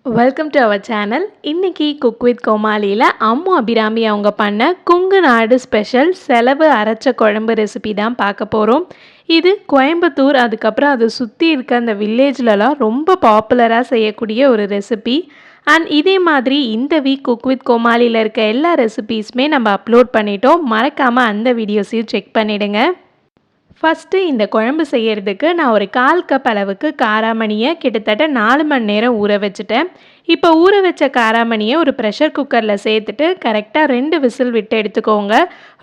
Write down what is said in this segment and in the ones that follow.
Welcome to our channel. இன்னைக்கு cook with கோமாளியில் அம்மு அபிராமி அவங்க பண்ண கொங்கு நாடு ஸ்பெஷல் செலவு அரைச்ச குழம்பு ரெசிபி தான் பார்க்க போகிறோம். இது கோயம்புத்தூர் அதுக்கப்புறம் அதை சுற்றி இருக்க அந்த வில்லேஜ்லலாம் ரொம்ப பாப்புலராக செய்யக்கூடிய ஒரு ரெசிபி. அண்ட் இதே மாதிரி இந்த வீக் குக் வித் கோமாளியில் இருக்க எல்லா ரெசிபீஸுமே நம்ம அப்லோட் பண்ணிட்டோம். மறக்காமல் அந்த வீடியோஸையும் செக் பண்ணிவிடுங்க. ஃபஸ்ட்டு இந்த குழம்பு செய்கிறதுக்கு நான் ஒரு 1/4 கப் அளவுக்கு காராமணியை கிட்டத்தட்ட 4 மணி நேரம் ஊற வச்சுட்டேன். இப்போ ஊற வச்ச காராமணியை ஒரு ப்ரெஷர் குக்கரில் சேர்த்துட்டு கரெக்டாக 2 விசில் விட்டு எடுத்துக்கோங்க.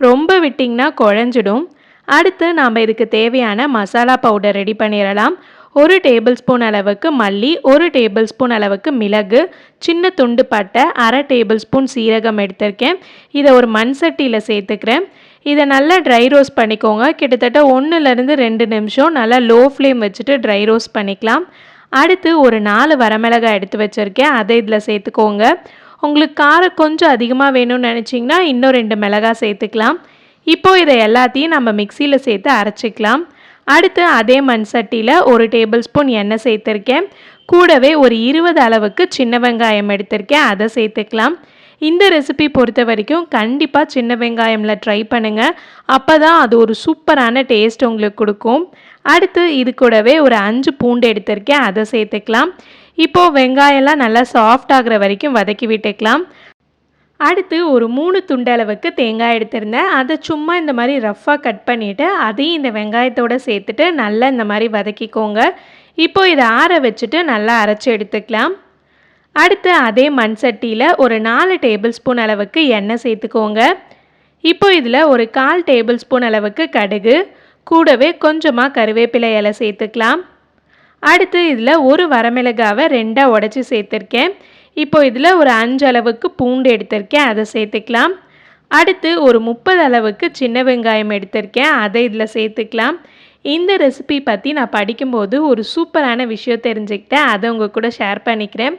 ரொம்ப விட்டிங்கன்னா குழஞ்சிடும். அடுத்து நாம் இதுக்கு தேவையான மசாலா பவுடர் ரெடி பண்ணிடலாம். 1 டேபிள் ஸ்பூன் அளவுக்கு மல்லி, 1 டேபிள் ஸ்பூன் அளவுக்கு மிளகு, சின்ன துண்டு பட்டை, 1/2 டேபிள் ஸ்பூன் சீரகம் எடுத்திருக்கேன். இதை ஒரு மண் சட்டியில் சேர்த்துக்கிறேன். இதை நல்லா ட்ரை ரோஸ்ட் பண்ணிக்கோங்க. கிட்டத்தட்ட 1லேருந்து 2 நிமிஷம் நல்லா லோ ஃப்ளேம் வச்சுட்டு ட்ரை ரோஸ்ட் பண்ணிக்கலாம். அடுத்து ஒரு 4 வரமிளகாய் எடுத்து வச்சுருக்கேன். அதை இதில் சேர்த்துக்கோங்க. உங்களுக்கு காரம் கொஞ்சம் அதிகமாக வேணும்னு நினச்சிங்கன்னா இன்னும் 2 மிளகாய் சேர்த்துக்கலாம். இப்போது இதை எல்லாத்தையும் நம்ம மிக்சியில் சேர்த்து அரைச்சிக்கலாம். அடுத்து அதே மண் சட்டியில் 1 டேபிள் ஸ்பூன் எண்ணெய் சேர்த்துருக்கேன். கூடவே ஒரு 20 அளவுக்கு சின்ன வெங்காயம் எடுத்திருக்கேன். அதை சேர்த்துக்கலாம். இந்த ரெசிபி பொறுத்த வரைக்கும் கண்டிப்பாக சின்ன வெங்காயமில் ட்ரை பண்ணுங்கள். அப்போ தான் அது ஒரு சூப்பரான டேஸ்ட் உங்களுக்கு கொடுக்கும். அடுத்து இது கூடவே ஒரு 5 பூண்டு எடுத்திருக்கேன். அதை சேர்த்துக்கலாம். இப்போது வெங்காயம்லாம் நல்லா சாஃப்ட் ஆகிற வரைக்கும் வதக்கி விட்டுக்கலாம். அடுத்து ஒரு 3 துண்டளவுக்கு தேங்காய் எடுத்திருந்தேன். அதை சும்மா இந்த மாதிரி ரஃப்பாக கட் பண்ணிவிட்டு அதையும் இந்த வெங்காயத்தோடு சேர்த்துட்டு நல்லா இந்த மாதிரி வதக்கிக்கோங்க. இப்போது இதை ஆற வச்சுட்டு நல்லா அரைச்சி எடுத்துக்கலாம். அடுத்து அதே மண் சட்டியில் ஒரு 4 டேபிள் ஸ்பூன் அளவுக்கு எண்ணெய் சேர்த்துக்கோங்க. இப்போ இதில் ஒரு 1/4 டேபிள் ஸ்பூன் அளவுக்கு கடுகு, கூடவே கொஞ்சமாக கருவேப்பிலை இலை சேர்த்துக்கலாம். அடுத்து இதில் ஒரு வரமிளகாவை 2ஆக உடச்சி சேர்த்துருக்கேன். இப்போ இதில் ஒரு 5 அளவுக்கு பூண்டு எடுத்திருக்கேன். அதை சேர்த்துக்கலாம். அடுத்து ஒரு 30 அளவுக்கு சின்ன வெங்காயம் எடுத்திருக்கேன். அதை இதில் சேர்த்துக்கலாம். இந்த ரெசிபி பற்றி நான் படிக்கும்போது ஒரு சூப்பரான விஷயம் தெரிஞ்சுக்கிட்டேன். அதை உங்கள் கூட ஷேர் பண்ணிக்கிறேன்.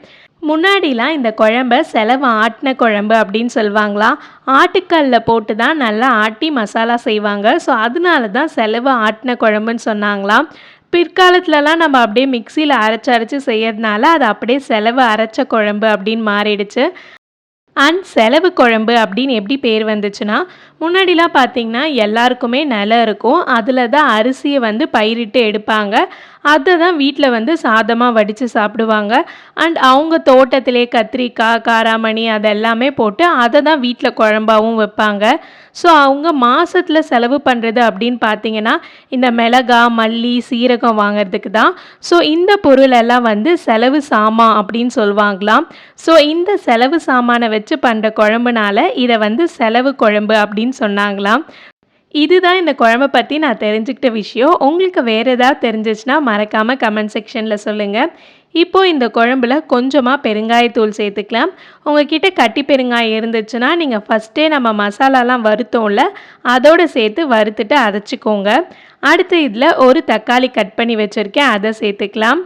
முன்னாடிலாம் இந்த குழம்பை செலவு ஆட்டின குழம்பு அப்படின்னு சொல்லுவாங்களாம். ஆட்டுக்கல்லில் போட்டு தான் நல்லா ஆட்டி மசாலா செய்வாங்க. ஸோ அதனால தான் செலவு ஆட்டின குழம்புன்னு சொன்னாங்களாம். பிற்காலத்துலலாம் நம்ம அப்படியே மிக்சியில் அரைச்சி செய்யறதுனால அது அப்படியே செலவு அரைச்ச குழம்பு அப்படின்னு மாறிடுச்சு. அண்ட் செலவு குழம்பு அப்படின்னு எப்படி பேர் வந்துச்சுன்னா, முன்னாடிலாம் பார்த்திங்கன்னா எல்லாருக்குமே நிலம் இருக்கும். அதில் தான் அரிசியை பயிரிட்டு எடுப்பாங்க. அதை தான் வீட்டில் சாதமாக வடித்து சாப்பிடுவாங்க. அண்ட் அவங்க தோட்டத்திலே கத்திரிக்காய், காராமணி அதெல்லாமே போட்டு அதை தான் வீட்டில் குழம்பாகவும் வைப்பாங்க. ஸோ அவங்க மாதத்தில் செலவு பண்ணுறது அப்படின்னு பார்த்திங்கன்னா இந்த மிளகா, மல்லி, சீரகம் வாங்கிறதுக்கு தான். ஸோ இந்த பொருளெல்லாம் செலவு சாமான் அப்படின்னு சொல்லுவாங்களாம். ஸோ இந்த செலவு சாமானை வச்சு பண்ணுற குழம்புனால இதை செலவு குழம்பு அப்படின்னு சொன்னாங்களாம். இதுதான் இந்த குழம்பை பற்றி நான் தெரிஞ்சுக்கிட்ட விஷயம். உங்களுக்கு வேறு ஏதாவது தெரிஞ்சிச்சுன்னா மறக்காமல் கமெண்ட் செக்ஷனில் சொல்லுங்கள். இப்போது இந்த குழம்புல கொஞ்சமாக பெருங்காயத்தூள் சேர்த்துக்கலாம். உங்கள்கிட்ட கட்டி பெருங்காயம் இருந்துச்சுன்னா நீங்கள் ஃபஸ்ட்டே நம்ம மசாலாலாம் வறுத்தோம்ல அதோடு சேர்த்து வறுத்துட்டு அரைச்சிக்கோங்க. அடுத்து இதில் ஒரு தக்காளி கட் பண்ணி வச்சுருக்கேன். அதை சேர்த்துக்கலாம்.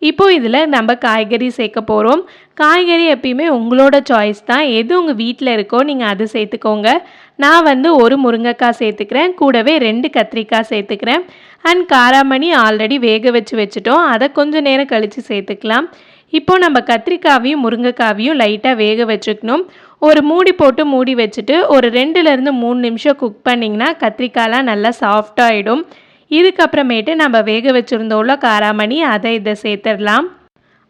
இப்போது இதில் நம்ம காய்கறி சேர்க்க போகிறோம். காய்கறி எப்பயுமே உங்களோட சாய்ஸ் தான். எது உங்கள் வீட்டில் இருக்கோ நீங்கள் அது சேர்த்துக்கோங்க. நான் ஒரு முருங்கைக்காய் சேர்த்துக்கிறேன். கூடவே 2 கத்திரிக்காய் சேர்த்துக்கிறேன். அண்ட் காராமணி ஆல்ரெடி வேக வச்சுட்டோம். அதை கொஞ்சம் நேரம் கழித்து சேர்த்துக்கலாம். இப்போது நம்ம கத்திரிக்காவையும் முருங்கைக்காவையும் லைட்டாக வேக வச்சுக்கணும். ஒரு மூடி போட்டு மூடி வச்சுட்டு ஒரு 2லேருந்து 3 நிமிஷம் குக் பண்ணிங்கன்னா கத்திரிக்காயெலாம் நல்லா சாஃப்டாகிடும். இதுக்கப்புறமேட்டு நம்ம வேக வச்சுருந்தோம்ல காராமணி, அதை இதை சேர்த்துடலாம்.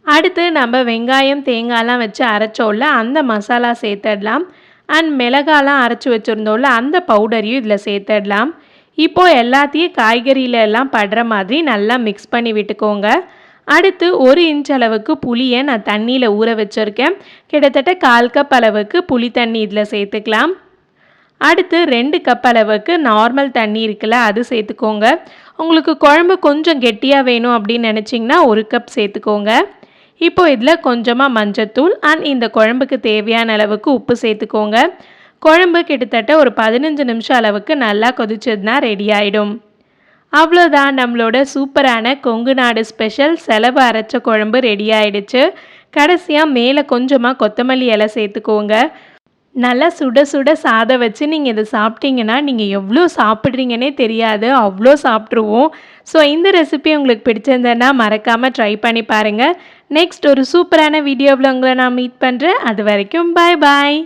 அடுத்து நம்ம வெங்காயம், தேங்காயெலாம் வச்சு அரைச்சோம்ல அந்த மசாலா சேர்த்துடலாம். அண்ட் மிளகாலாம் அரைச்சி வச்சுருந்தோம்ல அந்த பவுடரையும் இதில் சேர்த்துடலாம். இப்போது எல்லாத்தையும் காய்கறியில எல்லாம் படுற மாதிரி நல்லா மிக்ஸ் பண்ணி விட்டுக்கோங்க. அடுத்து 1 இன்ச் அளவுக்கு புளியை நான் தண்ணியில் ஊற வச்சுருக்கேன். கிட்டத்தட்ட 1/4 கப் அளவுக்கு புளி தண்ணி இதில் சேர்த்துக்கலாம். அடுத்து 2 கப் அளவுக்கு நார்மல் தண்ணி இருக்குல்ல அது சேர்த்துக்கோங்க. உங்களுக்கு குழம்பு கொஞ்சம் கெட்டியாக வேணும் அப்படின்னு நினச்சிங்கன்னா 1 கப் சேர்த்துக்கோங்க. இப்போது இதில் கொஞ்சமாக மஞ்சத்தூள் அண்ட் இந்த குழம்புக்கு தேவையான அளவுக்கு உப்பு சேர்த்துக்கோங்க. குழம்பு கிட்டத்தட்ட ஒரு 15 நிமிஷம் அளவுக்கு நல்லா கொதிச்சதுன்னா ரெடி ஆகிடும். அவ்வளோதான், நம்மளோட சூப்பரான கொங்கு நாடு ஸ்பெஷல் செலவு அரைச்ச குழம்பு ரெடி ஆகிடுச்சு. கடைசியாக மேலே கொஞ்சமாக கொத்தமல்லி இலை சேர்த்துக்கோங்க. நல்லா சுட சுட சாதம் வச்சு நீங்கள் இதை சாப்பிட்டீங்கன்னா நீங்கள் எவ்வளோ சாப்பிட்றீங்கன்னே தெரியாது, அவ்வளோ சாப்பிட்ருவோம். ஸோ இந்த ரெசிபி உங்களுக்கு பிடிச்சிருந்ததுன்னா மறக்காமல் ட்ரை பண்ணி பாருங்கள். நெக்ஸ்ட் ஒரு சூப்பரான வீடியோவில் உங்களை நான் மீட் பண்ணுறேன். அது வரைக்கும் பாய் பாய்.